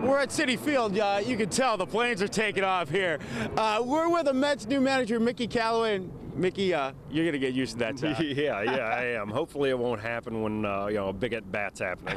We're at Citi Field. You can tell the planes are taking off here. We're with the Mets' new manager, Mickey Callaway. And Mickey, you're going to get used to that time. Yeah, I am. Hopefully it won't happen when a big at-bat's happening.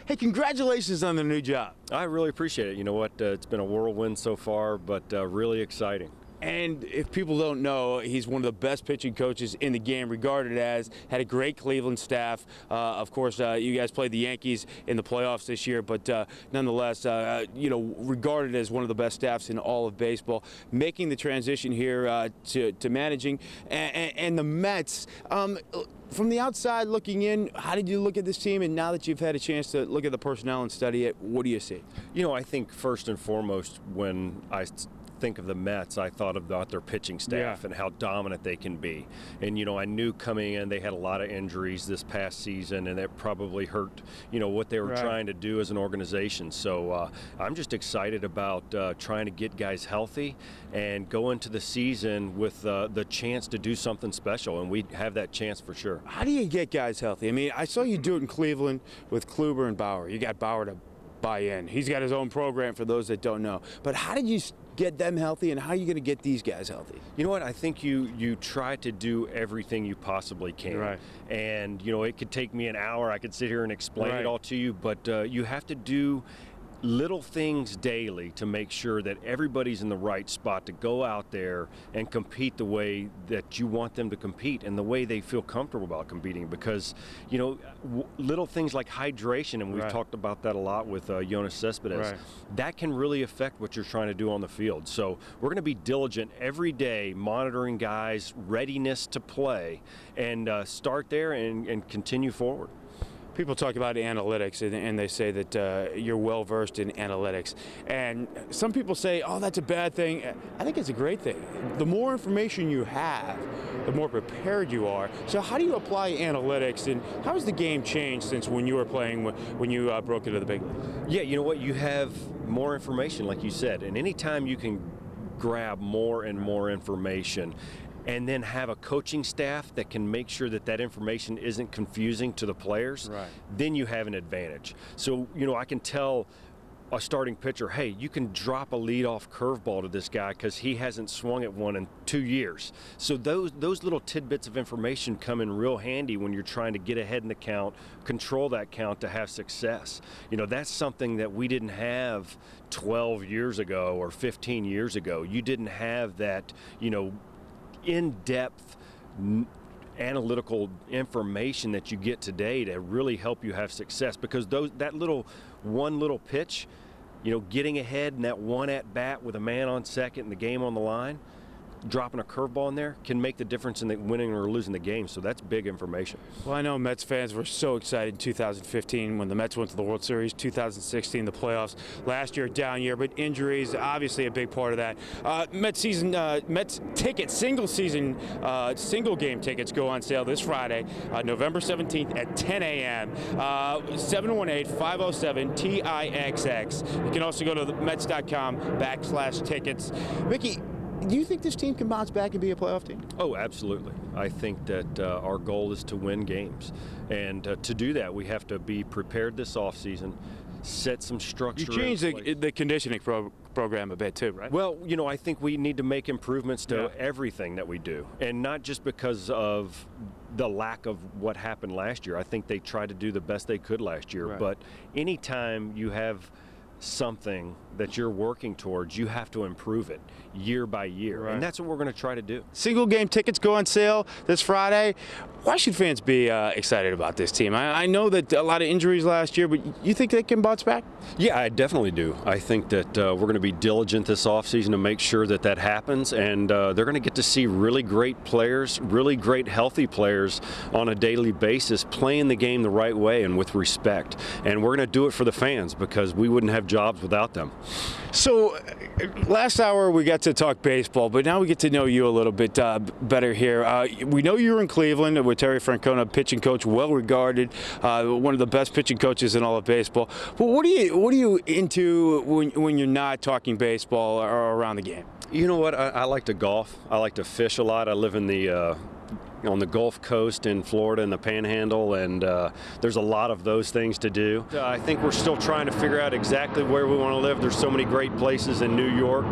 Hey, congratulations on the new job. I really appreciate it. You know what? It's been a whirlwind so far, but really exciting. And if people don't know, he's one of the best pitching coaches in the game, regarded as, had a great Cleveland staff. Of course, you guys played the Yankees in the playoffs this year, but nonetheless, regarded as one of the best staffs in all of baseball. Making the transition here to managing, and the Mets. From the outside looking in, how did you look at this team? And now that you've had a chance to look at the personnel and study it, what do you see? You know, I think first and foremost, when I think of the Mets, I thought about their pitching staff and how dominant they can be. And, I knew coming in they had a lot of injuries this past season, and it probably hurt, what they were trying to do as an organization. So I'm just excited about trying to get guys healthy and go into the season with the chance to do something special, and we have that chance for sure. How do you get guys healthy? I mean, I saw you do it in Cleveland with Kluber and Bauer. You got Bauer to buy in. He's got his own program for those that don't know. But how did you get them healthy, and how are you going to get these guys healthy? You know what? I think you try to do everything you possibly can. Right. And, it could take me an hour. I could sit here and explain it all to you, but you have to do little things daily to make sure that everybody's in the right spot to go out there and compete the way that you want them to compete and the way they feel comfortable about competing, because little things like hydration, and we've talked about that a lot with Jonas Cespedes, that can really affect what you're trying to do on the field. So we're going to be diligent every day, monitoring guys' readiness to play, and start there and continue forward. People talk about analytics, and they say that you're well-versed in analytics. And some people say, oh, that's a bad thing. I think it's a great thing. The more information you have, the more prepared you are. So how do you apply analytics, and how has the game changed since when you were playing, when you broke into the big league? Yeah, you know what? You have more information, like you said, and anytime you can grab more and more information, and then have a coaching staff that can make sure that that information isn't confusing to the players, then you have an advantage. So, I can tell a starting pitcher, hey, you can drop a leadoff curveball to this guy because he hasn't swung at one in 2 years. So those little tidbits of information come in real handy when you're trying to get ahead in the count, control that count to have success. That's something that we didn't have 12 years ago or 15 years ago. You didn't have that, in-depth analytical information that you get today to really help you have success, because that one little pitch, getting ahead in that one at bat with a man on second and the game on the line, dropping a curveball in there can make the difference in the winning or losing the game. So that's big information. Well, I know Mets fans were so excited in 2015 when the Mets went to the World Series, 2016 the playoffs, last year down year, but injuries obviously a big part of that. Mets tickets, single game tickets go on sale this Friday, November 17th at 10 a.m. 718-507-TIXX. You can also go to Mets.com/tickets. Mickey, do you think this team can bounce back and be a playoff team? Oh, absolutely. I think that our goal is to win games. And to do that, we have to be prepared this offseason, set some structure. You changed the conditioning program a bit too, right? Well, I think we need to make improvements to everything that we do. And not just because of the lack of what happened last year. I think they tried to do the best they could last year. But anytime you have something that you're working towards, you have to improve it year by year, and that's what we're going to try to do. Single game tickets go on sale this Friday. Why should fans be excited about this team? I know that a lot of injuries last year, but you think they can bounce back? Yeah, I definitely do. I think that we're going to be diligent this offseason to make sure that that happens, and they're going to get to see really great players, really great healthy players on a daily basis, playing the game the right way and with respect. And we're going to do it for the fans, because we wouldn't have jobs without them. So last hour we got to talk baseball, but now we get to know you a little bit better here. We know you were in Cleveland with Terry Francona, pitching coach, well regarded, one of the best pitching coaches in all of baseball. But what are you into when you're not talking baseball or around the game? You know what? I like to golf. I like to fish a lot. I live in the on the Gulf Coast in Florida and the Panhandle, and there's a lot of those things to do. I think we're still trying to figure out exactly where we want to live. There's so many great places in New York,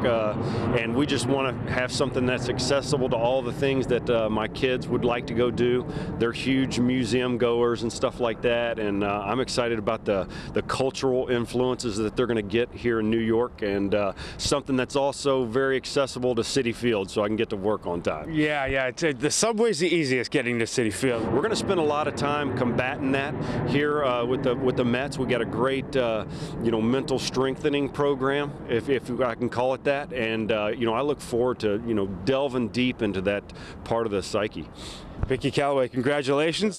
and we just want to have something that's accessible to all the things that my kids would like to go do. They're huge museum goers and stuff like that, and I'm excited about the cultural influences that they're going to get here in New York, and something that's also very accessible to Citi Field, so I can get to work on time. Yeah. The subway's the easiest getting to Citi Field. We're going to spend a lot of time combating that here with the Mets. We got a great mental strengthening program, if I can call it that, and I look forward to delving deep into that part of the psyche. Mickey Callaway, congratulations.